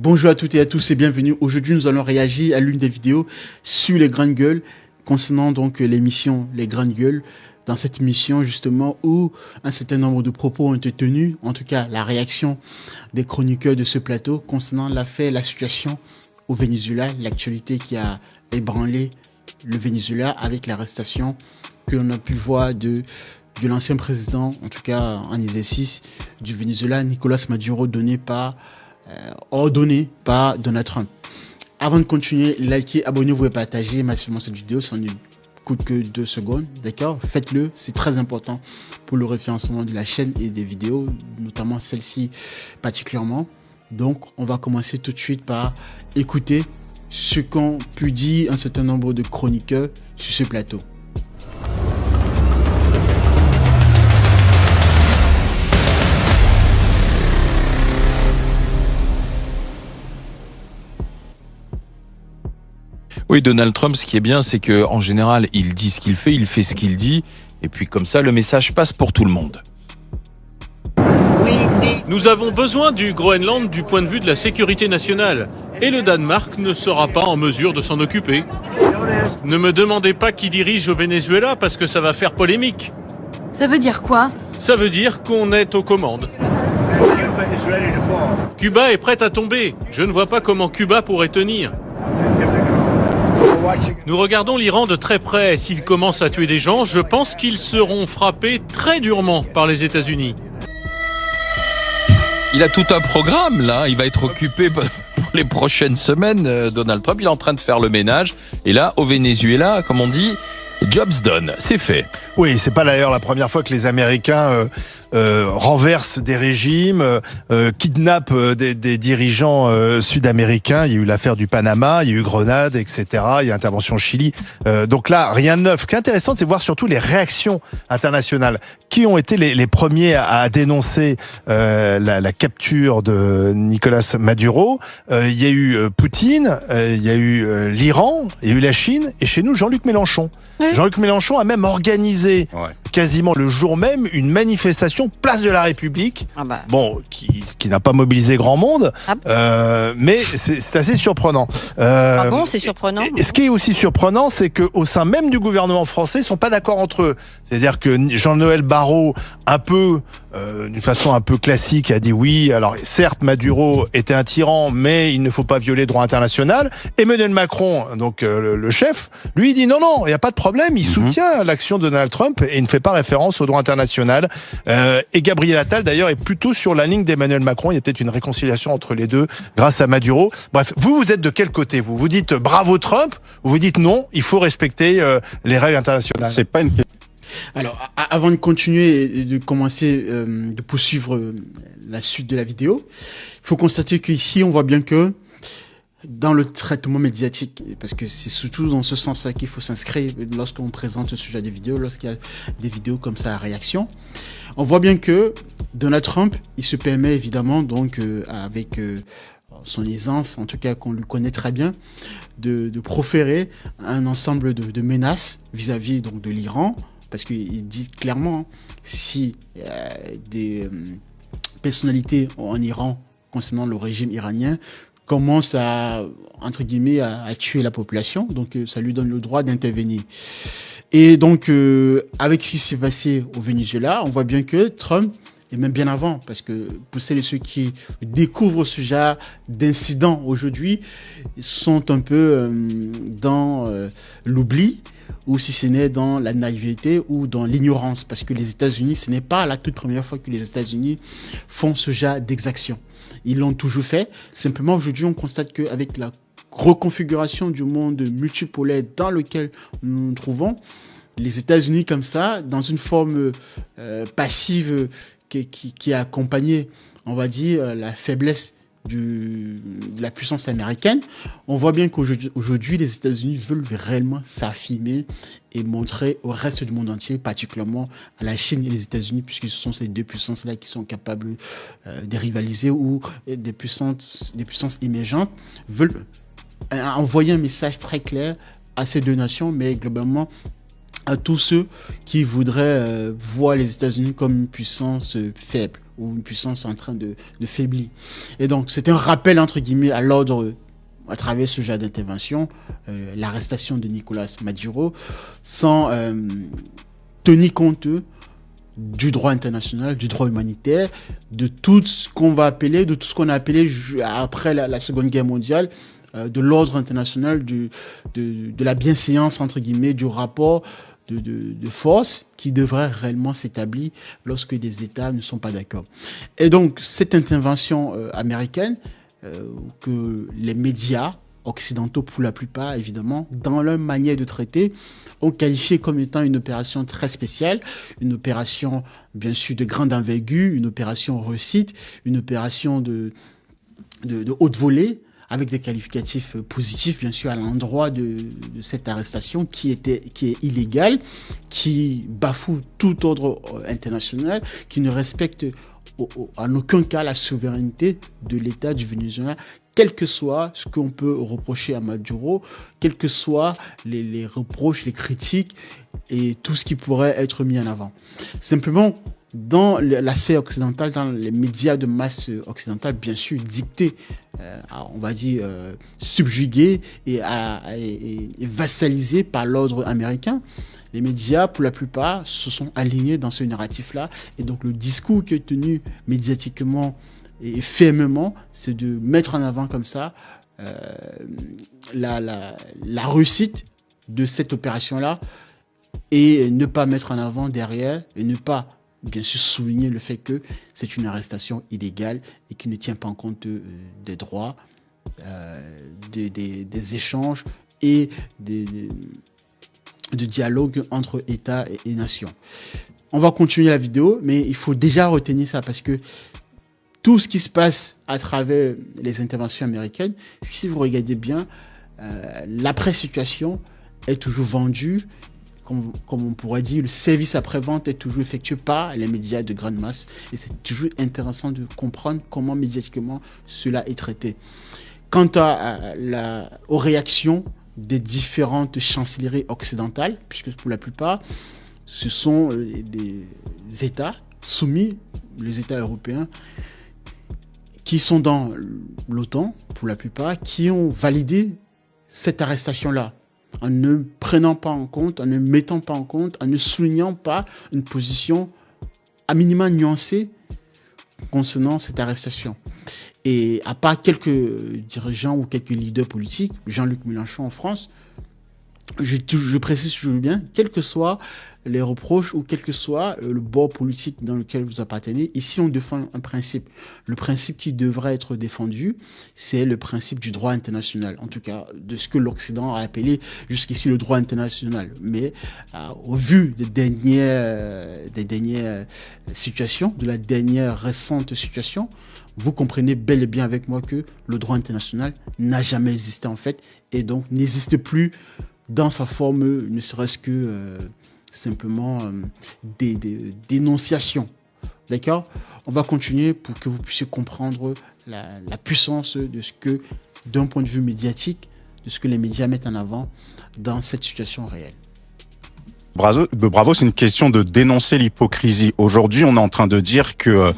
Bonjour à toutes et à tous et bienvenue. Aujourd'hui, nous allons réagir à l'une des vidéos sur les grandes gueules concernant donc l'émission Les Grandes Gueules. Dans cette émission, justement, où un certain nombre de propos ont été tenus, en tout cas la réaction des chroniqueurs de ce plateau concernant l'affaire, la situation au Venezuela, l'actualité qui a ébranlé le Venezuela avec l'arrestation que l'on a pu voir de l'ancien président, en tout cas en exercice du Venezuela, Nicolás Maduro, ordonné par Donald Trump. Avant de continuer, likez, abonnez-vous et partagez massivement cette vidéo, ça ne coûte que 2 secondes, d'accord? Faites-le, c'est très important pour le référencement de la chaîne et des vidéos, notamment celle-ci particulièrement. Donc, on va commencer tout de suite par écouter ce qu'ont pu dire un certain nombre de chroniqueurs sur ce plateau. Oui, Donald Trump, ce qui est bien, c'est que en général, il dit ce qu'il fait, il fait ce qu'il dit, et puis comme ça, le message passe pour tout le monde. Nous avons besoin du Groenland du point de vue de la sécurité nationale, et le Danemark ne sera pas en mesure de s'en occuper. Ne me demandez pas qui dirige au Venezuela parce que ça va faire polémique. Ça veut dire quoi? Ça veut dire qu'on est aux commandes. Cuba est prête à tomber. Je ne vois pas comment Cuba pourrait tenir. Nous regardons l'Iran de très près. S'ils commencent à tuer des gens, je pense qu'ils seront frappés très durement par les États-Unis. Il a tout un programme, là. Il va être occupé pour les prochaines semaines, Donald Trump. Il est en train de faire le ménage. Et là, au Venezuela, comme on dit, job's done. C'est fait. Oui, c'est pas d'ailleurs la première fois que les Américains renversent des régimes, kidnappent des dirigeants sud-américains. Il y a eu l'affaire du Panama, il y a eu Grenade, etc. Il y a intervention au Chili. Donc là, rien de neuf. Ce qui est intéressant, c'est de voir surtout les réactions internationales. Qui ont été les premiers à dénoncer la capture de Nicolás Maduro? Il y a eu Poutine, il y a eu l'Iran, il y a eu la Chine, et chez nous, Jean-Luc Mélenchon. Ouais. Jean-Luc Mélenchon a même organisé quasiment le jour même une manifestation place de la République, bon, qui n'a pas mobilisé grand monde, mais c'est assez surprenant. Ah bon, c'est surprenant. Et ce qui est aussi surprenant, c'est qu'au sein même du gouvernement français, ils sont pas d'accord entre eux. C'est-à-dire que Jean-Noël Barrot, d'une façon un peu classique, a dit oui, alors certes Maduro était un tyran, mais il ne faut pas violer le droit international. Emmanuel Macron, donc le chef, lui il dit non, il n'y a pas de problème, il soutient l'action de Donald Trump et il ne fait pas référence au droit international. Et Gabriel Attal d'ailleurs est plutôt sur la ligne d'Emmanuel Macron, il y a peut-être une réconciliation entre les deux grâce à Maduro. Bref, vous êtes de quel côté vous dites bravo Trump ou vous dites non, il faut respecter les règles internationales? C'est pas une question. Alors, avant de continuer et de commencer, de poursuivre la suite de la vidéo, il faut constater qu'ici, on voit bien que dans le traitement médiatique, parce que c'est surtout dans ce sens-là qu'il faut s'inscrire lorsqu'on présente ce sujet des vidéos, lorsqu'il y a des vidéos comme ça à réaction, on voit bien que Donald Trump, il se permet évidemment, donc, avec son aisance, en tout cas qu'on lui connaît très bien, de proférer un ensemble de menaces vis-à-vis donc de l'Iran, parce qu'il dit clairement, si des personnalités en Iran concernant le régime iranien commencent à, entre guillemets, à tuer la population, donc ça lui donne le droit d'intervenir. Et donc, avec ce qui s'est passé au Venezuela, on voit bien que Trump, et même bien avant, parce que pour celles et ceux qui découvrent ce genre d'incidents aujourd'hui, sont un peu dans l'oubli, ou si ce n'est dans la naïveté ou dans l'ignorance, parce que les États-Unis, ce n'est pas la toute première fois que les États-Unis font ce genre d'exactions. Ils l'ont toujours fait. Simplement, aujourd'hui, on constate qu'avec la reconfiguration du monde multipolaire dans lequel nous nous trouvons, les États-Unis, comme ça, dans une forme passive qui a accompagné, on va dire, la faiblesse de la puissance américaine, on voit bien qu'aujourd'hui, les États-Unis veulent réellement s'affirmer et montrer au reste du monde entier, particulièrement à la Chine et les États-Unis, puisque ce sont ces deux puissances-là qui sont capables de rivaliser, ou des puissances émergentes veulent envoyer un message très clair à ces deux nations, mais globalement à tous ceux qui voudraient voir les États-Unis comme une puissance faible ou une puissance en train de faiblir. Et donc, c'est un rappel, entre guillemets, à l'ordre à travers ce genre d'intervention, l'arrestation de Nicolas Maduro, sans tenir compte du droit international, du droit humanitaire, de tout ce qu'on va appeler, de tout ce qu'on a appelé après la Seconde Guerre mondiale, de l'ordre international, de la bienséance, entre guillemets, du rapport de force qui devrait réellement s'établir lorsque des États ne sont pas d'accord. Et donc, cette intervention américaine, que les médias occidentaux, pour la plupart, évidemment, dans leur manière de traiter, ont qualifié comme étant une opération très spéciale, une opération, bien sûr, de grande envergure, une opération réussite, une opération de haute volée, avec des qualificatifs positifs, bien sûr, à l'endroit de cette arrestation qui est illégale, qui bafoue tout ordre international, qui ne respecte en aucun cas la souveraineté de l'État du Venezuela, quel que soit ce qu'on peut reprocher à Maduro, quels que soient les reproches, les critiques et tout ce qui pourrait être mis en avant. Simplement, dans la sphère occidentale, dans les médias de masse occidentale, bien sûr, dictés, on va dire, subjugués et vassalisés par l'ordre américain, les médias, pour la plupart, se sont alignés dans ce narratif-là. Et donc, le discours qui est tenu médiatiquement et fermement, c'est de mettre en avant comme ça la réussite de cette opération-là et ne pas mettre en avant derrière et ne pas, bien sûr, souligner le fait que c'est une arrestation illégale et qui ne tient pas en compte des droits, des échanges et de dialogue entre États et nations. On va continuer la vidéo, mais il faut déjà retenir ça parce que tout ce qui se passe à travers les interventions américaines, si vous regardez bien, l'après-situation est toujours vendue, comme on pourrait dire, le service après-vente est toujours effectué par les médias de grande masse. Et c'est toujours intéressant de comprendre comment médiatiquement cela est traité. Quant aux réactions des différentes chancelleries occidentales, puisque pour la plupart, ce sont les États soumis, les États européens, qui sont dans l'OTAN, pour la plupart, qui ont validé cette arrestation-là, en ne prenant pas en compte, en ne mettant pas en compte, en ne soulignant pas une position à minima nuancée concernant cette arrestation. Et à part quelques dirigeants ou quelques leaders politiques, Jean-Luc Mélenchon en France, je précise toujours bien, quels que soient les reproches ou quel que soit le bord politique dans lequel vous appartenez, ici on défend un principe. Le principe qui devrait être défendu, c'est le principe du droit international, en tout cas de ce que l'Occident a appelé jusqu'ici le droit international. Mais au vu des dernières situations, de la dernière récente situation, vous comprenez bel et bien avec moi que le droit international n'a jamais existé en fait, et donc n'existe plus dans sa forme, ne serait-ce que simplement des dénonciations. D'accord ? On va continuer pour que vous puissiez comprendre la puissance de ce que, d'un point de vue médiatique, de ce que les médias mettent en avant dans cette situation réelle. Bravo, c'est une question de dénoncer l'hypocrisie. Aujourd'hui, on est en train de dire que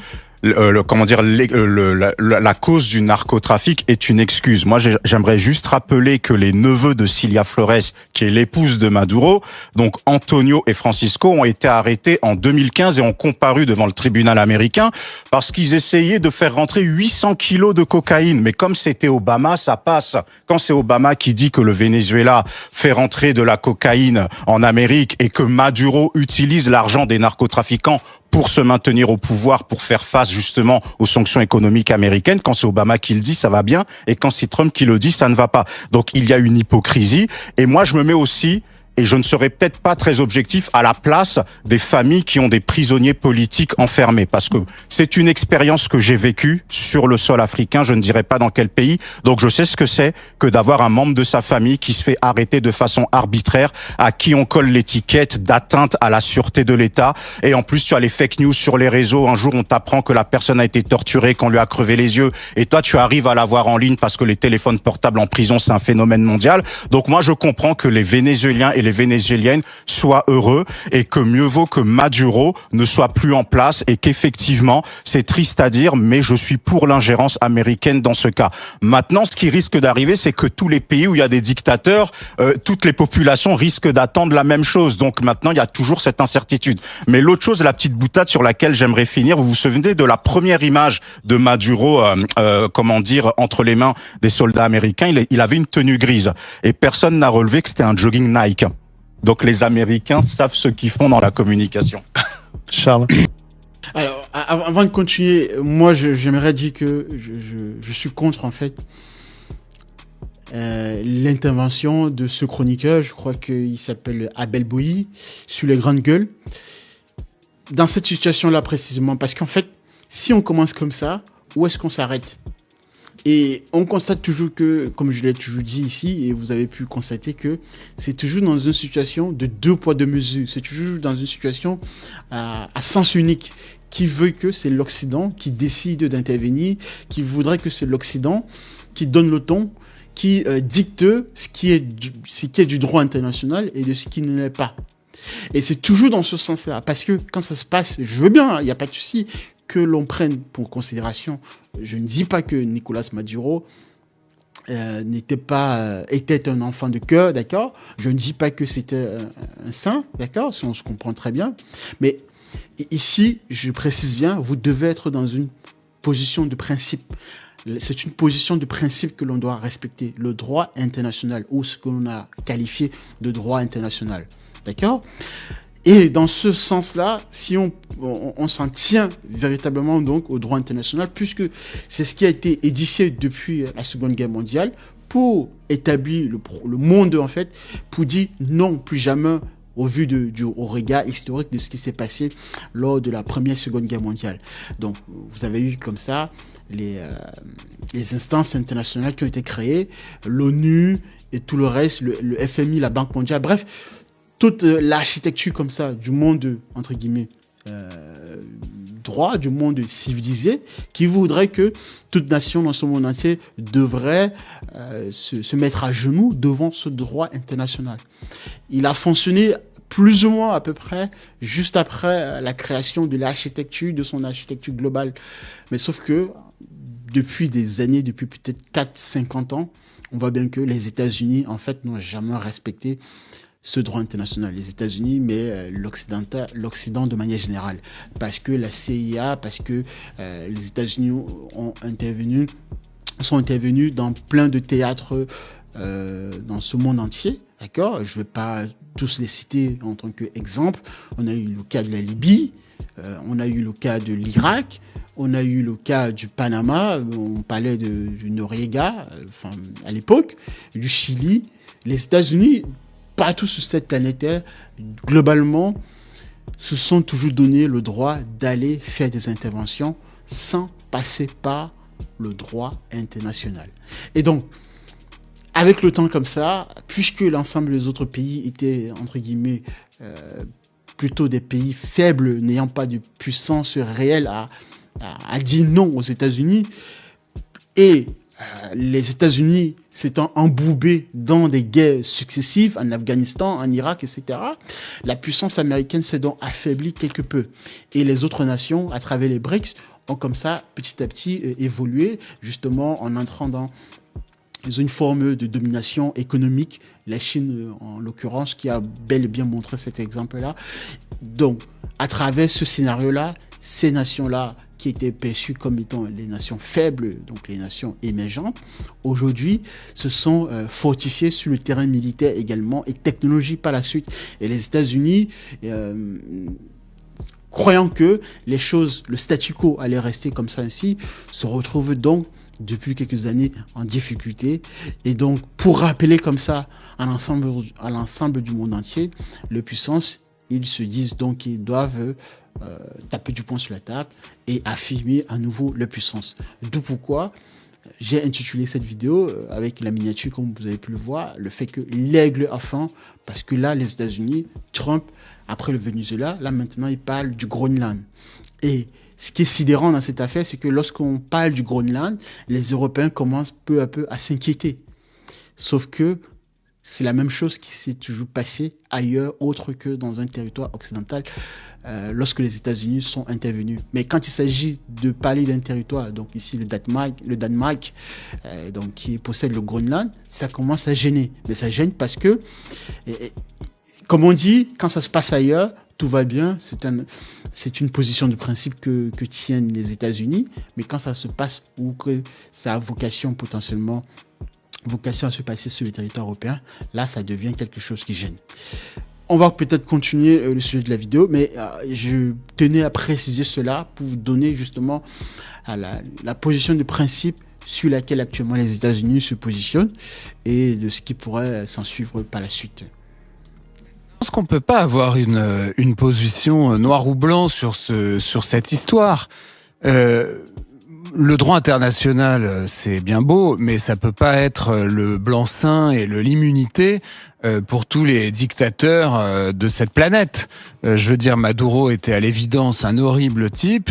la cause du narcotrafic est une excuse. Moi, j'aimerais juste rappeler que les neveux de Cilia Flores, qui est l'épouse de Maduro, donc Antonio et Francisco, ont été arrêtés en 2015 et ont comparu devant le tribunal américain parce qu'ils essayaient de faire rentrer 800 kilos de cocaïne. Mais comme c'était Obama, ça passe. Quand c'est Obama qui dit que le Venezuela fait rentrer de la cocaïne en Amérique et que Maduro utilise l'argent des narcotrafiquants pour se maintenir au pouvoir, pour faire face justement aux sanctions économiques américaines. Quand c'est Obama qui le dit, ça va bien. Et quand c'est Trump qui le dit, ça ne va pas. Donc il y a une hypocrisie. Et moi, je me mets aussi, et je ne serai peut-être pas très objectif, à la place des familles qui ont des prisonniers politiques enfermés. Parce que c'est une expérience que j'ai vécue sur le sol africain, je ne dirais pas dans quel pays. Donc je sais ce que c'est que d'avoir un membre de sa famille qui se fait arrêter de façon arbitraire, à qui on colle l'étiquette d'atteinte à la sûreté de l'État. Et en plus, tu as les fake news sur les réseaux. Un jour, on t'apprend que la personne a été torturée, qu'on lui a crevé les yeux. Et toi, tu arrives à la voir en ligne parce que les téléphones portables en prison, c'est un phénomène mondial. Donc moi, je comprends que les Vénézuéliens et et les Vénézuéliennes soient heureux et que mieux vaut que Maduro ne soit plus en place et qu'effectivement, c'est triste à dire, mais je suis pour l'ingérence américaine dans ce cas. Maintenant, ce qui risque d'arriver, c'est que tous les pays où il y a des dictateurs, toutes les populations risquent d'attendre la même chose. Donc maintenant, il y a toujours cette incertitude. Mais l'autre chose, la petite boutade sur laquelle j'aimerais finir, vous vous souvenez de la première image de Maduro, entre les mains des soldats américains, il avait une tenue grise. Et personne n'a relevé que c'était un jogging Nike. Donc les Américains savent ce qu'ils font dans la communication. Charles. Alors, avant de continuer, moi, j'aimerais dire que je suis contre, en fait, l'intervention de ce chroniqueur, je crois qu'il s'appelle Abel Boilly, sur les grandes gueules, dans cette situation-là précisément. Parce qu'en fait, si on commence comme ça, où est-ce qu'on s'arrête ? Et on constate toujours que, comme je l'ai toujours dit ici, et vous avez pu constater que c'est toujours dans une situation de 2 poids 2 mesures. C'est toujours dans une situation à sens unique, qui veut que c'est l'Occident qui décide d'intervenir, qui voudrait que c'est l'Occident qui donne le ton, qui dicte ce qui est du droit international et de ce qui ne l'est pas. Et c'est toujours dans ce sens-là, parce que quand ça se passe, je veux bien, il n'y a pas de souci, que l'on prenne pour considération. Je ne dis pas que Nicolas Maduro était un enfant de cœur, d'accord. Je ne dis pas que c'était un saint, d'accord. On se comprend très bien. Mais ici, je précise bien, vous devez être dans une position de principe. C'est une position de principe que l'on doit respecter, le droit international, ou ce que l'on a qualifié de droit international, d'accord. Et dans ce sens-là, si on s'en tient véritablement donc au droit international, puisque c'est ce qui a été édifié depuis la Seconde Guerre mondiale pour établir le monde, en fait, pour dire non, plus jamais, au vu au regard historique de ce qui s'est passé lors de la Première et Seconde Guerre mondiale. Donc, vous avez eu comme ça les instances internationales qui ont été créées, l'ONU et tout le reste, le FMI, la Banque mondiale, bref, toute l'architecture comme ça du monde, entre guillemets, droit, du monde civilisé, qui voudrait que toute nation dans ce monde entier devrait se mettre à genoux devant ce droit international. Il a fonctionné plus ou moins à peu près juste après la création de l'architecture, de son architecture globale. Mais sauf que depuis des années, depuis peut-être 4-50 ans, on voit bien que les États-Unis, en fait, n'ont jamais respecté ce droit international. Les États-Unis, mais l'Occident de manière générale. Parce que la CIA, parce que les États-Unis sont intervenus dans plein de théâtres dans ce monde entier. D'accord ? Je ne vais pas tous les citer en tant qu'exemple. On a eu le cas de la Libye, on a eu le cas de l'Irak, on a eu le cas du Panama, on parlait du Noriega, à l'époque, du Chili. Les États-Unis, partout sur cette planète Terre, globalement, se sont toujours donné le droit d'aller faire des interventions sans passer par le droit international. Et donc, avec le temps comme ça, puisque l'ensemble des autres pays étaient, entre guillemets, plutôt des pays faibles, n'ayant pas de puissance réelle à dire non aux États-Unis, et les États-Unis s'étant embourbés dans des guerres successives en Afghanistan, en Irak, etc., la puissance américaine s'est donc affaiblie quelque peu. Et les autres nations, à travers les BRICS, ont comme ça, petit à petit, évolué, justement en entrant dans une forme de domination économique. La Chine, en l'occurrence, qui a bel et bien montré cet exemple-là. Donc, à travers ce scénario-là, ces nations-là, qui étaient perçues comme étant les nations faibles, donc les nations émergentes, aujourd'hui se sont fortifiées sur le terrain militaire également et technologique par la suite. Et les États-Unis, croyant que les choses, le statu quo allait rester comme ça ainsi, se retrouvent donc depuis quelques années en difficulté. Et donc, pour rappeler comme ça à l'ensemble du monde entier, les puissances, ils se disent donc qu'ils doivent taper du poing sur la table et affirmer à nouveau leur puissance. D'où pourquoi j'ai intitulé cette vidéo avec la miniature, comme vous avez pu le voir, le fait que l'aigle a faim, parce que là, les États-Unis, Trump, après le Venezuela, là maintenant, il parle du Groenland. Et ce qui est sidérant dans cette affaire, c'est que lorsqu'on parle du Groenland, les Européens commencent peu à peu à s'inquiéter. Sauf que c'est la même chose qui s'est toujours passée ailleurs, autre que dans un territoire occidental, lorsque les États-Unis sont intervenus. Mais quand il s'agit de parler d'un territoire, donc ici le Danemark, donc qui possède le Groenland, ça commence à gêner. Mais ça gêne parce que, comme on dit, quand ça se passe ailleurs, tout va bien. C'est une position de principe que tiennent les États-Unis. Mais quand ça se passe ou que ça a vocation à se passer sur le territoire européen, là, ça devient quelque chose qui gêne. On va peut-être continuer le sujet de la vidéo, mais je tenais à préciser cela pour vous donner justement la position de principe sur laquelle actuellement les États-Unis se positionnent et de ce qui pourrait s'en suivre par la suite. Je pense qu'on peut pas avoir une position noir ou blanc sur cette histoire. Le droit international, c'est bien beau, mais ça peut pas être le blanc-seing et l'immunité pour tous les dictateurs de cette planète. Je veux dire, Maduro était à l'évidence un horrible type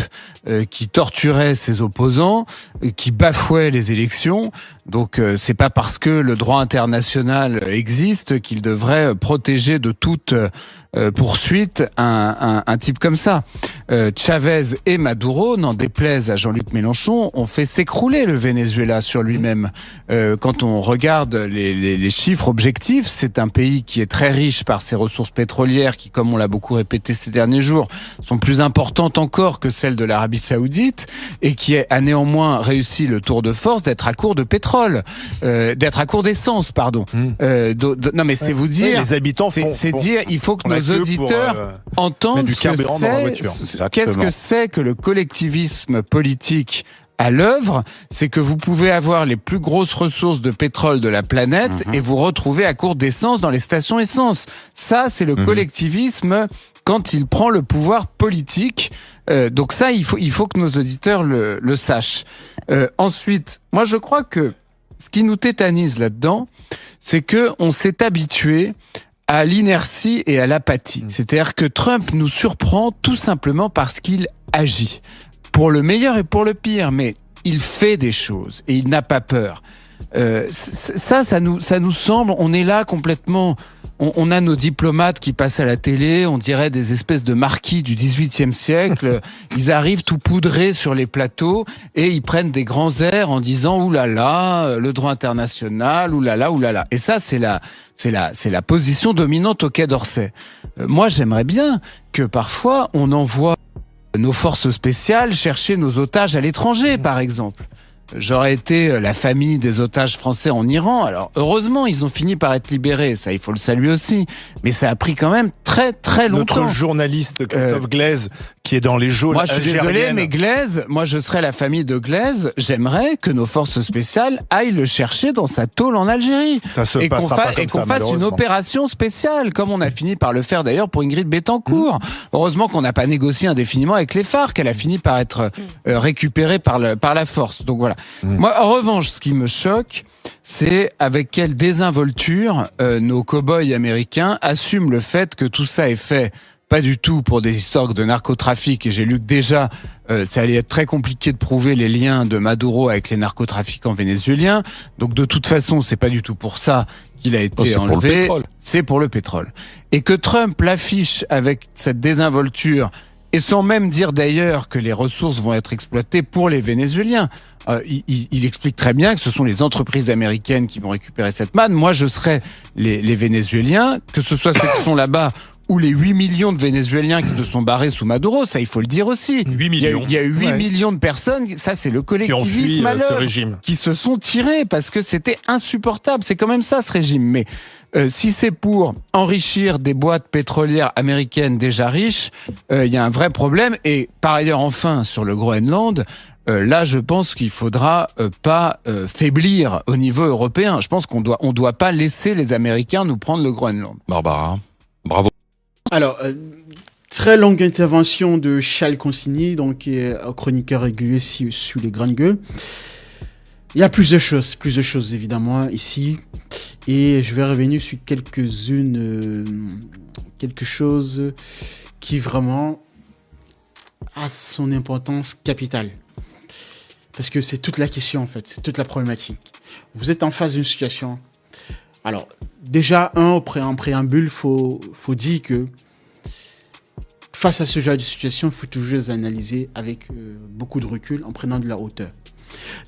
qui torturait ses opposants, qui bafouait les élections. Donc c'est pas parce que le droit international existe qu'il devrait protéger de toute poursuite un type comme ça. Chavez et Maduro, n'en déplaise à Jean-Luc Mélenchon, ont fait s'écrouler le Venezuela sur lui-même. Quand on regarde les chiffres objectifs, c'est un pays qui est très riche par ses ressources pétrolières, qui, comme on l'a beaucoup répété ces derniers jours, sont plus importantes encore que celles de l'Arabie Saoudite, et qui a néanmoins réussi le tour de force d'être à court de pétrole, d'être à court d'essence, pardon. Non, mais c'est vous dire, les habitants c'est dire, il faut que nos auditeurs entendent du carburant dans la voiture. Qu'est-ce que c'est que le collectivisme politique à l'œuvre, c'est que vous pouvez avoir les plus grosses ressources de pétrole de la planète et vous retrouver à court d'essence dans les stations essence. Ça, c'est le collectivisme quand il prend le pouvoir politique. Donc ça, il faut que nos auditeurs le sachent. Ensuite, moi je crois que ce qui nous tétanise là-dedans, c'est que on s'est habitué à l'inertie et à l'apathie. C'est-à-dire que Trump nous surprend tout simplement parce qu'il agit. Pour le meilleur et pour le pire, mais il fait des choses et il n'a pas peur. Ça nous semble, on est là complètement, on a nos diplomates qui passent à la télé, on dirait des espèces de marquis du XVIIIe siècle, ils arrivent tout poudrés sur les plateaux et ils prennent des grands airs en disant « oulala, le droit international, oulala, oulala ». Et ça, c'est la position dominante au Quai d'Orsay. Moi, j'aimerais bien que parfois on envoie nos forces spéciales chercher nos otages à l'étranger, par exemple. J'aurais été la famille des otages français en Iran. Alors, heureusement, ils ont fini par être libérés. Ça, il faut le saluer aussi. Mais ça a pris quand même très, très longtemps. Notre journaliste Christophe Glaise, qui est dans les geôles algériennes. Moi, je suis désolé, mais Glaise, moi, je serais la famille de Glaise. J'aimerais que nos forces spéciales aillent le chercher dans sa tôle en Algérie. Ça se passera pas comme ça, et qu'on fasse une opération spéciale, comme on a fini par le faire d'ailleurs pour Ingrid Betancourt. Heureusement qu'on n'a pas négocié indéfiniment avec les FARC. Elle a fini par être récupérée par la force. Donc voilà. Moi, en revanche, ce qui me choque, c'est avec quelle désinvolture nos cow-boys américains assument le fait que tout ça est fait pas du tout pour des histoires de narcotrafic. Et j'ai lu que déjà, ça allait être très compliqué de prouver les liens de Maduro avec les narcotrafiquants vénézuéliens. Donc de toute façon, c'est pas du tout pour ça qu'il a été enlevé. C'est pour le pétrole. Et que Trump l'affiche avec cette désinvolture, et sans même dire d'ailleurs que les ressources vont être exploitées pour les Vénézuéliens. Il explique très bien que ce sont les entreprises américaines qui vont récupérer cette manne. Moi, je serais les Vénézuéliens, que ce soit ceux qui sont là-bas ou les 8 millions de Vénézuéliens qui se sont barrés sous Maduro, ça il faut le dire aussi. 8 millions. Il y a eu 8 millions de personnes, ça c'est le collectivisme à l'œuvre, qui se sont tirés parce que c'était insupportable. C'est quand même ça ce régime. Mais si c'est pour enrichir des boîtes pétrolières américaines déjà riches, il y a un vrai problème. Et par ailleurs, enfin, sur le Groenland, là, je pense qu'il faudra pas faiblir au niveau européen. Je pense qu'on doit pas laisser les Américains nous prendre le Groenland. Barbara, bravo. Alors, très longue intervention de Charles Consigny, donc chroniqueur régulier sur les grandes gueules. Il y a plusieurs choses évidemment ici, et je vais revenir sur quelque chose qui vraiment a son importance capitale. Parce que c'est toute la question en fait, c'est toute la problématique. Vous êtes en face d'une situation Alors, déjà, en préambule, faut dire que face à ce genre de situation, il faut toujours les analyser avec beaucoup de recul, en prenant de la hauteur.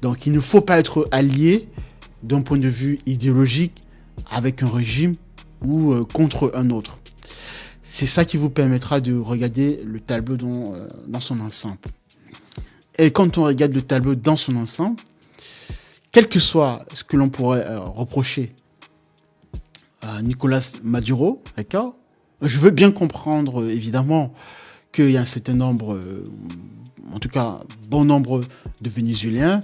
Donc, il ne faut pas être allié d'un point de vue idéologique avec un régime ou contre un autre. C'est ça qui vous permettra de regarder le tableau dans son ensemble. Et quand on regarde le tableau dans son ensemble, quel que soit ce que l'on pourrait reprocher à Nicolas Maduro, d'accord ? Je veux bien comprendre, évidemment, qu'il y a un certain nombre, en tout cas, bon nombre de Vénézuéliens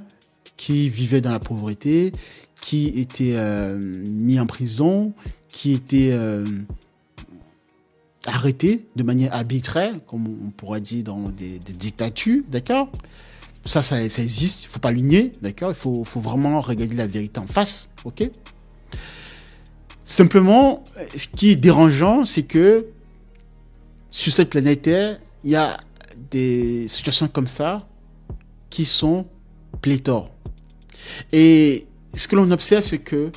qui vivaient dans la pauvreté, qui étaient mis en prison, qui étaient arrêtés de manière arbitraire, comme on pourrait dire dans des dictatures, d'accord ? Ça existe, il ne faut pas le nier, d'accord ? Il faut vraiment regarder la vérité en face, ok ? Simplement, ce qui est dérangeant, c'est que sur cette planète Terre, il y a des situations comme ça qui sont pléthores. Et ce que l'on observe, c'est que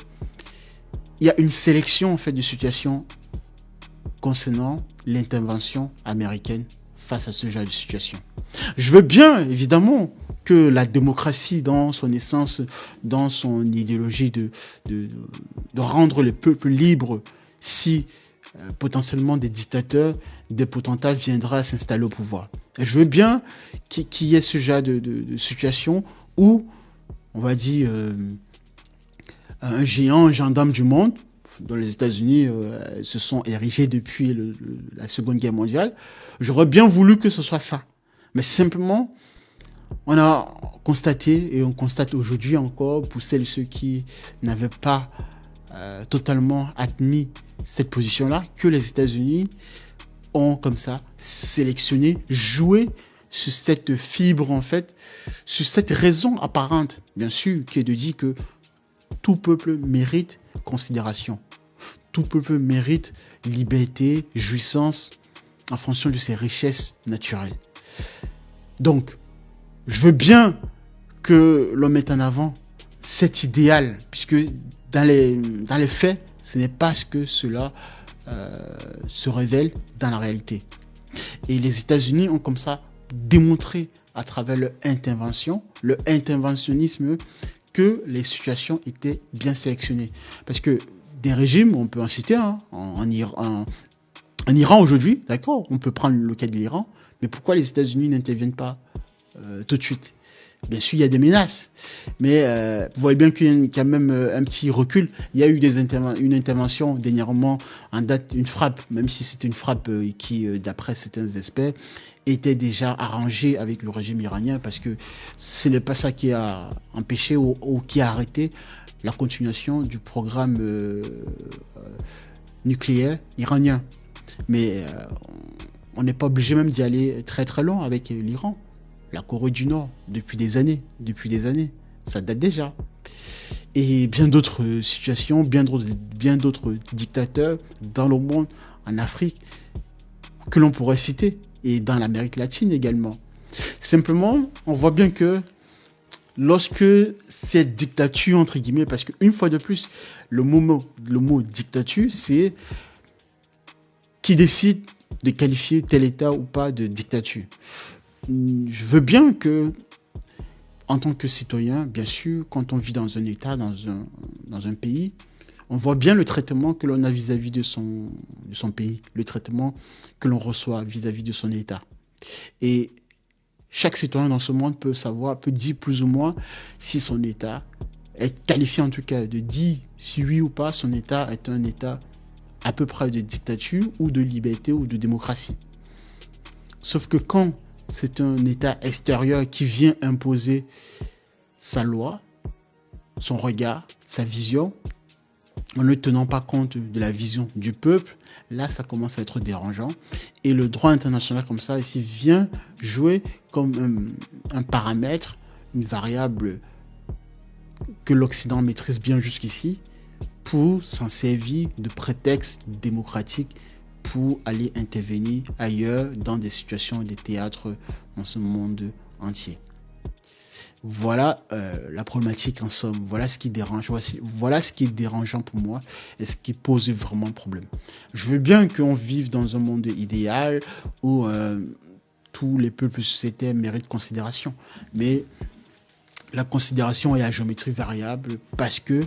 il y a une sélection en fait de situations concernant l'intervention américaine face à ce genre de situation. Je veux bien, évidemment, que la démocratie, dans son essence, dans son idéologie de rendre le peuple libre, si potentiellement des dictateurs, des potentats viendraient s'installer au pouvoir. Et je veux bien qu'il y ait ce genre de situation où, on va dire, un géant, un gendarme du monde, dont les États-Unis se sont érigés depuis la Seconde Guerre mondiale, j'aurais bien voulu que ce soit ça. Mais simplement, on a constaté, et on constate aujourd'hui encore, pour celles et ceux qui n'avaient pas totalement admis cette position-là, que les États-Unis ont comme ça sélectionné, joué sur cette fibre en fait, sur cette raison apparente, bien sûr, qui est de dire que tout peuple mérite considération. Tout peuple mérite liberté, jouissance en fonction de ses richesses naturelles. Donc, je veux bien que l'on mette en avant cet idéal, puisque dans les faits, ce n'est pas ce que cela se révèle dans la réalité. Et les États-Unis ont comme ça démontré à travers leur intervention, le interventionnisme, que les situations étaient bien sélectionnées. Parce que des régimes, on peut en citer en Iran aujourd'hui, d'accord, on peut prendre le cas de l'Iran, mais pourquoi les États-Unis n'interviennent pas tout de suite ? Bien sûr, il y a des menaces, mais vous voyez bien qu'il y a quand même un petit recul. Il y a eu une intervention dernièrement en date, une frappe, même si c'était une frappe qui, d'après certains experts, était déjà arrangée avec le régime iranien, parce que ce n'est pas ça qui a empêché ou qui a arrêté la continuation du programme nucléaire iranien. Mais on n'est pas obligé même d'y aller très très loin avec l'Iran. La Corée du Nord, depuis des années, ça date déjà. Et bien d'autres situations, bien d'autres dictateurs dans le monde, en Afrique, que l'on pourrait citer, et dans l'Amérique latine également. Simplement, on voit bien que lorsque cette dictature, entre guillemets, parce qu'une fois de plus, le mot dictature, c'est qui décide de qualifier tel État ou pas de dictature. Je veux bien que, en tant que citoyen, bien sûr, quand on vit dans un État, dans un pays, on voit bien le traitement que l'on a vis-à-vis de son pays, le traitement que l'on reçoit vis-à-vis de son État. Et chaque citoyen dans ce monde peut dire plus ou moins si son État est qualifié, en tout cas, de dire si oui ou pas son État est un État à peu près de dictature ou de liberté ou de démocratie. Sauf que quand c'est un État extérieur qui vient imposer sa loi, son regard, sa vision, en ne tenant pas compte de la vision du peuple, là, ça commence à être dérangeant. Et le droit international, comme ça, ici, vient jouer comme un paramètre, une variable que l'Occident maîtrise bien jusqu'ici, pour s'en servir de prétexte démocratique pour aller intervenir ailleurs dans des situations, des théâtres dans ce monde entier. Voilà la problématique en somme. Voilà ce qui dérange. Voilà ce qui est dérangeant pour moi et ce qui pose vraiment problème. Je veux bien qu'on vive dans un monde idéal où tous les peuples sociétaires méritent considération. Mais la considération est à géométrie variable parce que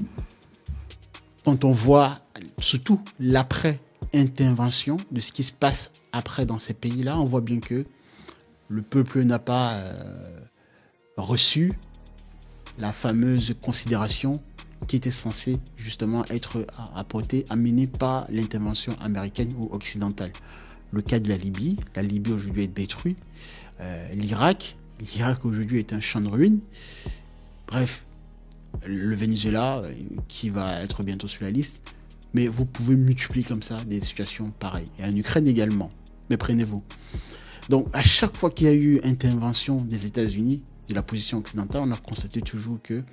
quand on voit surtout l'après-intervention de ce qui se passe après dans ces pays-là, on voit bien que le peuple n'a pas reçu la fameuse considération qui était censée justement être apportée, amenée par l'intervention américaine ou occidentale. Le cas de la Libye aujourd'hui est détruite. L'Irak aujourd'hui est un champ de ruines. Bref, le Venezuela qui va être bientôt sur la liste. Mais vous pouvez multiplier comme ça des situations pareilles. Et en Ukraine également. Mais prenez-vous. Donc, à chaque fois qu'il y a eu intervention des États-Unis, de la position occidentale, on a constaté toujours que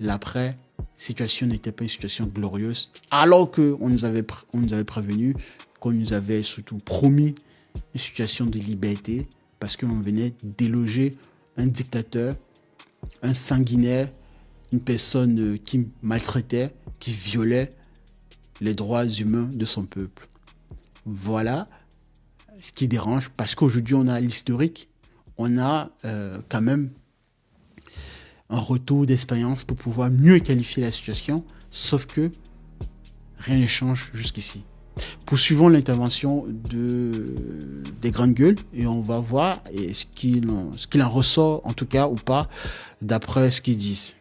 l'après-situation n'était pas une situation glorieuse, alors qu'on nous avait prévenu, qu'on nous avait surtout promis une situation de liberté, parce que l'on venait déloger un dictateur, un sanguinaire, une personne qui maltraitait, qui violait les droits humains de son peuple. Voilà ce qui dérange, parce qu'aujourd'hui on a l'historique, on a quand même un retour d'expérience pour pouvoir mieux qualifier la situation, sauf que rien ne change jusqu'ici. Poursuivons l'intervention des grandes gueules et on va voir ce qu'il en ressort, en tout cas ou pas, d'après ce qu'ils disent.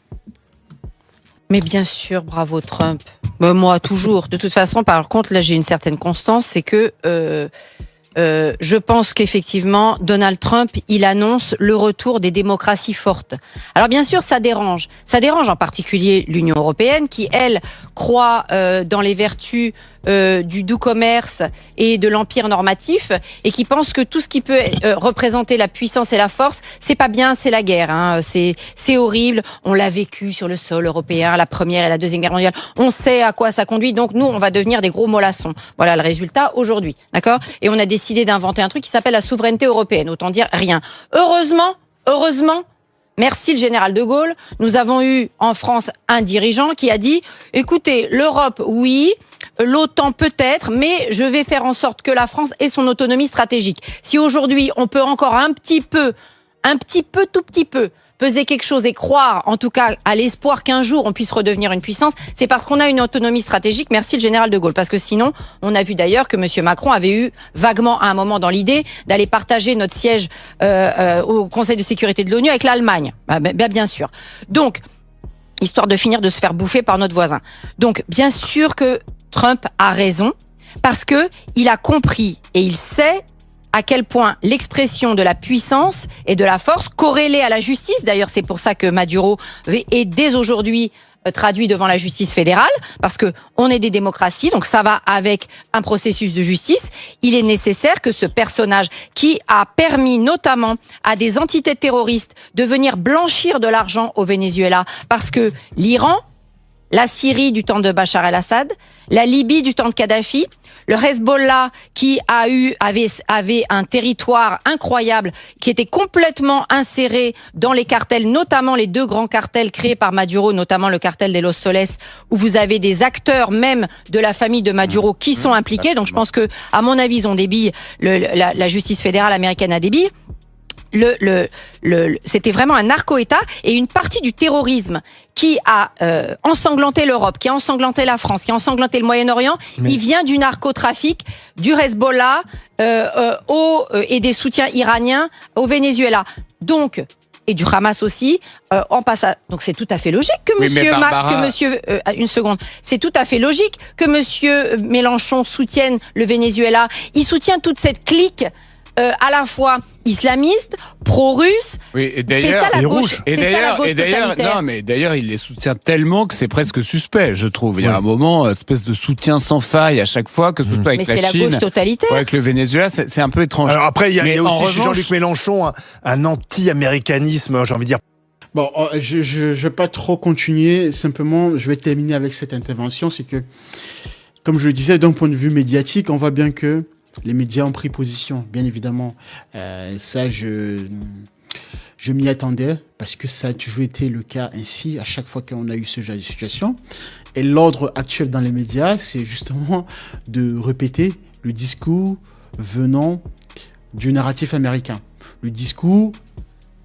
Mais bien sûr, bravo Trump. Moi, toujours. De toute façon, par contre, là, j'ai une certaine constance, c'est que je pense qu'effectivement, Donald Trump, il annonce le retour des démocraties fortes. Alors bien sûr, ça dérange. Ça dérange en particulier l'Union européenne qui, elle, croit dans les vertus du doux commerce et de l'empire normatif et qui pense que tout ce qui peut représenter la puissance et la force, c'est pas bien, c'est la guerre. Hein. C'est horrible. On l'a vécu sur le sol européen, la Première et la Deuxième Guerre mondiale. On sait à quoi ça conduit. Donc nous, on va devenir des gros mollassons. Voilà le résultat aujourd'hui. D'accord ? Et on a décidé d'inventer un truc qui s'appelle la souveraineté européenne. Autant dire rien. Heureusement, merci le général de Gaulle. Nous avons eu en France un dirigeant qui a dit « Écoutez, l'Europe, oui, l'OTAN peut-être, mais je vais faire en sorte que la France ait son autonomie stratégique. » Si aujourd'hui, on peut encore un petit peu, tout petit peu, peser quelque chose et croire, en tout cas, à l'espoir qu'un jour on puisse redevenir une puissance, c'est parce qu'on a une autonomie stratégique. Merci le général de Gaulle. Parce que sinon, on a vu d'ailleurs que M. Macron avait eu vaguement à un moment dans l'idée d'aller partager notre siège au Conseil de sécurité de l'ONU avec l'Allemagne. Bien sûr. Donc, histoire de finir de se faire bouffer par notre voisin. Donc, bien sûr que Trump a raison, parce que il a compris et il sait à quel point l'expression de la puissance et de la force corrélée à la justice, d'ailleurs c'est pour ça que Maduro est dès aujourd'hui traduit devant la justice fédérale, parce que on est des démocraties, donc ça va avec un processus de justice. Il est nécessaire que ce personnage qui a permis notamment à des entités terroristes de venir blanchir de l'argent au Venezuela, parce que l'Iran, la Syrie du temps de Bachar el-Assad, la Libye du temps de Kadhafi, le Hezbollah qui avait un territoire incroyable, qui était complètement inséré dans les cartels, notamment les deux grands cartels créés par Maduro, notamment le cartel de Los Soles, où vous avez des acteurs même de la famille de Maduro qui sont impliqués. Donc je pense que, à mon avis, ils ont des billes, la justice fédérale américaine a des billes. C'était vraiment un narco-État et une partie du terrorisme qui a ensanglanté l'Europe, qui a ensanglanté la France, qui a ensanglanté le Moyen-Orient. Il vient du narcotrafic, du Hezbollah et des soutiens iraniens au Venezuela. Donc, et du Hamas aussi, en passant. Donc c'est tout à fait logique que une seconde. C'est tout à fait logique que monsieur Mélenchon soutienne le Venezuela. Il soutient toute cette clique. À la fois islamiste, pro-russe, oui, c'est ça la gauche, totalitaire. Non, mais d'ailleurs, il les soutient tellement que c'est presque suspect, je trouve. Il y a un moment, espèce de soutien sans faille à chaque fois, que ce soit avec la Chine, la gauche totalitaire. ou avec le Venezuela, c'est un peu étrange. Alors après, il y a aussi chez revanche, Jean-Luc Mélenchon un anti-américanisme, j'ai envie de dire. Bon, je vais pas trop continuer. Simplement, je vais terminer avec cette intervention. C'est que, comme je le disais, d'un point de vue médiatique, on voit bien que les médias ont pris position, bien évidemment. Ça, je Je m'y attendais parce que ça a toujours été le cas ainsi à chaque fois qu'on a eu ce genre de situation. Et l'ordre actuel dans les médias, c'est justement de répéter le discours venant du narratif américain. Le discours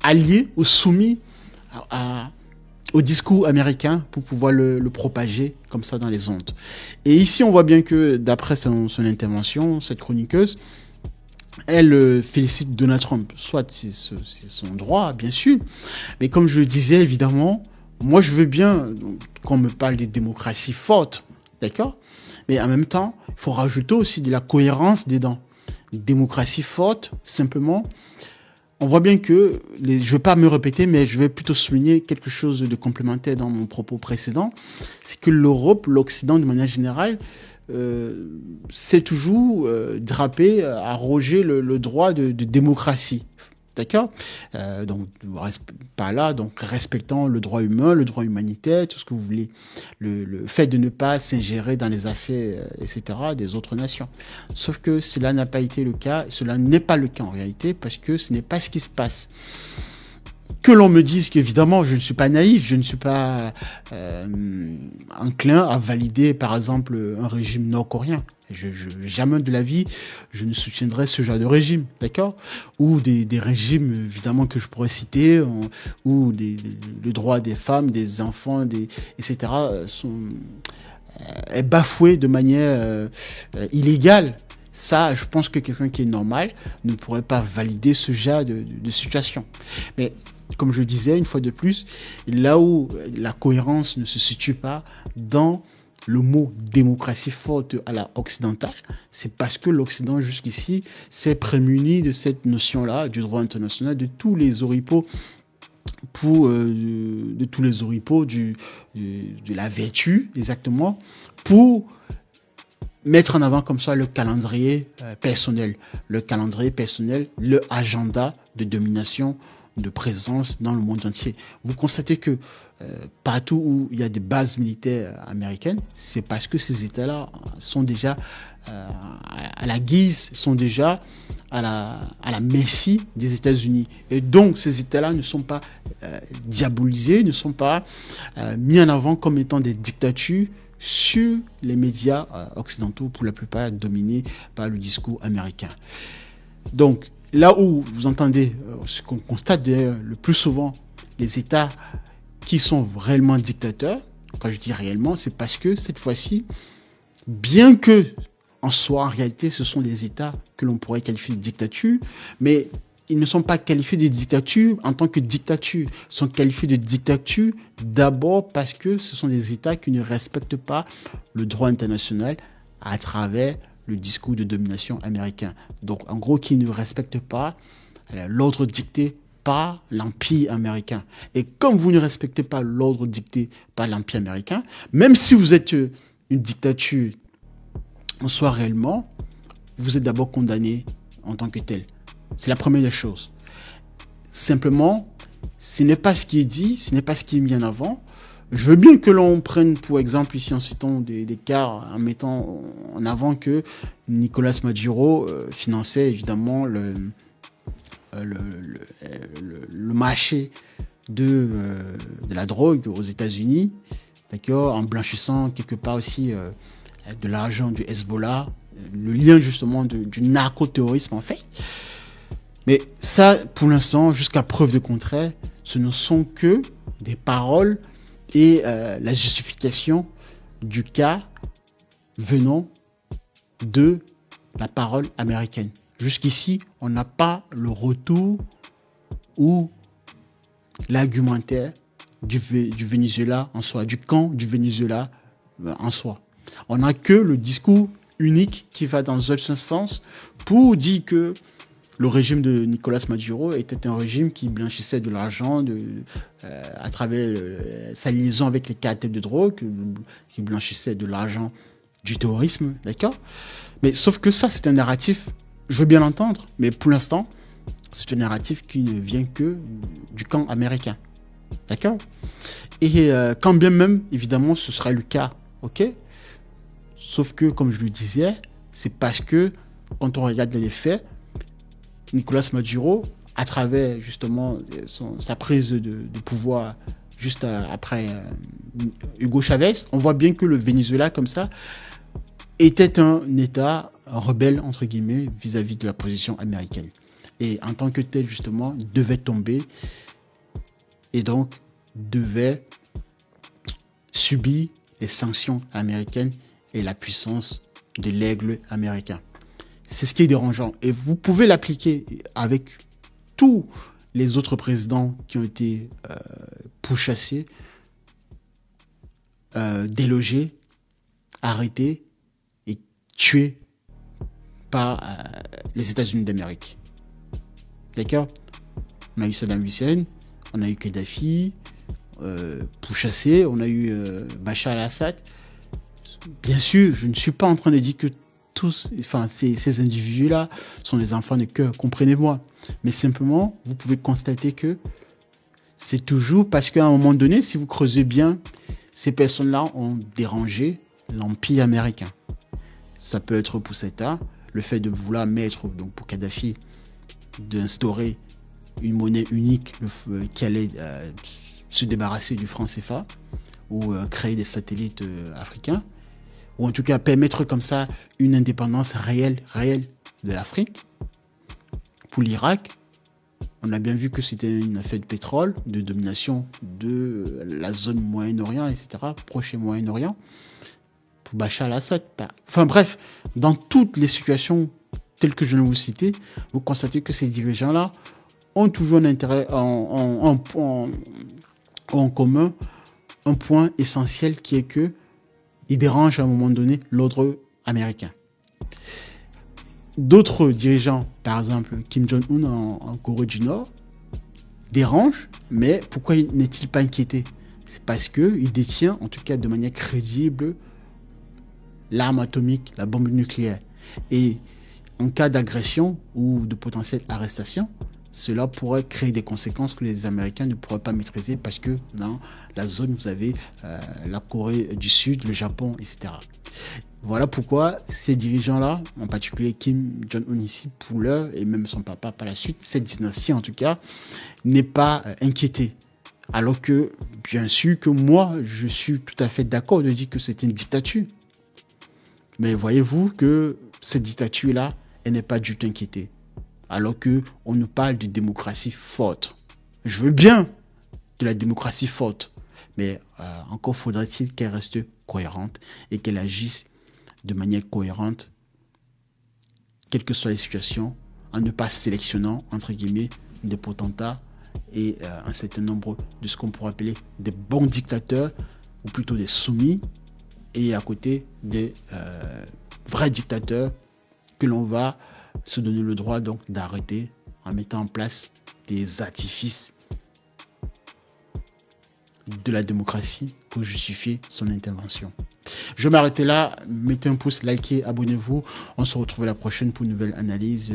allié ou soumis au discours américain pour pouvoir le propager comme ça dans les ondes. Et ici, on voit bien que d'après son intervention, cette chroniqueuse, elle félicite Donald Trump. Soit c'est son droit, bien sûr, mais comme je le disais, évidemment, moi je veux bien qu'on me parle de démocratie forte, d'accord? Mais en même temps, il faut rajouter aussi de la cohérence dedans. Démocratie forte, simplement, on voit bien que, je ne vais pas me répéter, mais je vais plutôt souligner quelque chose de complémentaire dans mon propos précédent, c'est que l'Europe, l'Occident de manière générale, c'est toujours drapé, arroger le droit de démocratie. D'accord? Donc, par là, donc, respectant le droit humain, le droit humanitaire, tout ce que vous voulez. Le fait de ne pas s'ingérer dans les affaires, etc., des autres nations. Sauf que cela n'a pas été le cas, cela n'est pas le cas en réalité, parce que ce n'est pas ce qui se passe. Que l'on me dise qu'évidemment, je ne suis pas naïf, je ne suis pas enclin à valider, par exemple, un régime nord-coréen. Jamais de la vie, je ne soutiendrai ce genre de régime, d'accord? Ou des régimes, évidemment, que je pourrais citer, où le droit des femmes, des enfants, etc., est bafoué de manière illégale. Ça, je pense que quelqu'un qui est normal ne pourrait pas valider ce genre de situation. Mais comme je disais, une fois de plus, là où la cohérence ne se situe pas dans le mot démocratie forte à la occidentale, c'est parce que l'Occident jusqu'ici s'est prémuni de cette notion-là, du droit international, de tous les oripeaux de la vertu, exactement, pour mettre en avant comme ça le calendrier personnel, le agenda de domination, de présence dans le monde entier. Vous constatez que partout où il y a des bases militaires américaines, c'est parce que ces États-là sont déjà à la guise, sont déjà à la merci des États-Unis. Et donc, ces États-là ne sont pas diabolisés, ne sont pas mis en avant comme étant des dictatures sur les médias occidentaux, pour la plupart dominés par le discours américain. Donc, là où vous entendez, ce qu'on constate le plus souvent, les États qui sont réellement dictateurs, quand je dis réellement, c'est parce que cette fois-ci, bien que en soi, en réalité, ce sont des États que l'on pourrait qualifier de dictature, mais ils ne sont pas qualifiés de dictature en tant que dictature. Ils sont qualifiés de dictature d'abord parce que ce sont des États qui ne respectent pas le droit international à travers le discours de domination américain. Donc, en gros, qui ne respectent pas l'ordre dicté par l'Empire américain. Et comme vous ne respectez pas l'ordre dicté par l'Empire américain, même si vous êtes une dictature en soi réellement, vous êtes d'abord condamné en tant que tel. C'est la première des choses. Simplement, ce n'est pas ce qui est dit, ce n'est pas ce qui est mis en avant. Je veux bien que l'on prenne, pour exemple, ici en citant des cas, en mettant en avant que Nicolas Maduro finançait évidemment le marché de la drogue aux États-Unis, d'accord, en blanchissant quelque part aussi de l'argent du Hezbollah, le lien justement du narcoterrorisme en fait. Mais ça, pour l'instant, jusqu'à preuve de contraire, ce ne sont que des paroles et la justification du cas venant de la parole américaine. Jusqu'ici, on n'a pas le retour ou l'argumentaire du Venezuela en soi, du camp du Venezuela en soi. On n'a que le discours unique qui va dans un seul sens pour dire que le régime de Nicolas Maduro était un régime qui blanchissait de l'argent à travers sa liaison avec les cartels de drogue, qui blanchissait de l'argent du terrorisme, d'accord? Mais sauf que ça, c'est un narratif, je veux bien l'entendre, mais pour l'instant, c'est un narratif qui ne vient que du camp américain, d'accord? Et quand bien même, évidemment, ce sera le cas, ok? Sauf que, comme je le disais, c'est parce que, quand on regarde les faits, Nicolas Maduro à travers justement sa prise de pouvoir juste après Hugo Chavez, on voit bien que le Venezuela, comme ça, était un État rebelle, entre guillemets, vis-à-vis de la position américaine. Et en tant que tel, justement, devait tomber et donc devait subir les sanctions américaines et la puissance de l'aigle américain. C'est ce qui est dérangeant. Et vous pouvez l'appliquer avec tous les autres présidents qui ont été pourchassés, délogés, arrêtés et tués par les États-Unis d'Amérique. D'accord? On a eu Saddam Hussein, on a eu Kadhafi, pourchassé, on a eu Bachar al-Assad. Bien sûr, je ne suis pas en train de dire que tous, enfin, ces individus-là sont des enfants de cœur, comprenez-moi. Mais simplement, vous pouvez constater que c'est toujours parce qu'à un moment donné, si vous creusez bien, ces personnes-là ont dérangé l'Empire américain. Ça peut être pour cet État, le fait de vouloir mettre, donc pour Kadhafi, d'instaurer une monnaie unique qui allait se débarrasser du franc CFA ou créer des satellites africains, ou en tout cas permettre comme ça une indépendance réelle de l'Afrique. Pour l'Irak, on a bien vu que c'était une affaire de pétrole, de domination de la zone Moyen-Orient, etc., Proche et Moyen-Orient. Pour Bachar al-Assad, enfin bref, dans toutes les situations telles que je viens de vous citer, vous constatez que ces dirigeants-là ont toujours un intérêt en commun un point essentiel qui est que ils dérangent à un moment donné l'ordre américain. D'autres dirigeants, par exemple Kim Jong-un en Corée du Nord, dérangent, mais pourquoi n'est-il pas inquiété? C'est parce qu'il détient, en tout cas de manière crédible, l'arme atomique, la bombe nucléaire. Et en cas d'agression ou de potentielle arrestation, cela pourrait créer des conséquences que les Américains ne pourraient pas maîtriser parce que dans la zone, vous avez la Corée du Sud, le Japon, etc. Voilà pourquoi ces dirigeants-là, en particulier Kim Jong-un ici, pour l'heure, et même son papa par la suite, cette dynastie en tout cas, n'est pas inquiétée. Alors que, bien sûr que moi, je suis tout à fait d'accord de dire que c'est une dictature. Mais voyez-vous que cette dictature-là, elle n'est pas du tout inquiétée. Alors qu'on nous parle de démocratie forte. Je veux bien de la démocratie forte, mais encore faudrait-il qu'elle reste cohérente et qu'elle agisse de manière cohérente, quelles que soient les situations, en ne pas sélectionnant, entre guillemets, des potentats et un certain nombre de ce qu'on pourrait appeler des bons dictateurs, ou plutôt des soumis, et à côté des vrais dictateurs que l'on va se donner le droit donc d'arrêter en mettant en place des artifices de la démocratie pour justifier son intervention. Je vais m'arrêter là. Mettez un pouce, likez, abonnez-vous. On se retrouve la prochaine pour une nouvelle analyse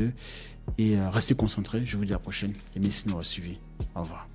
et restez concentrés. Je vous dis à la prochaine et merci de nous avoir suivis. Au revoir.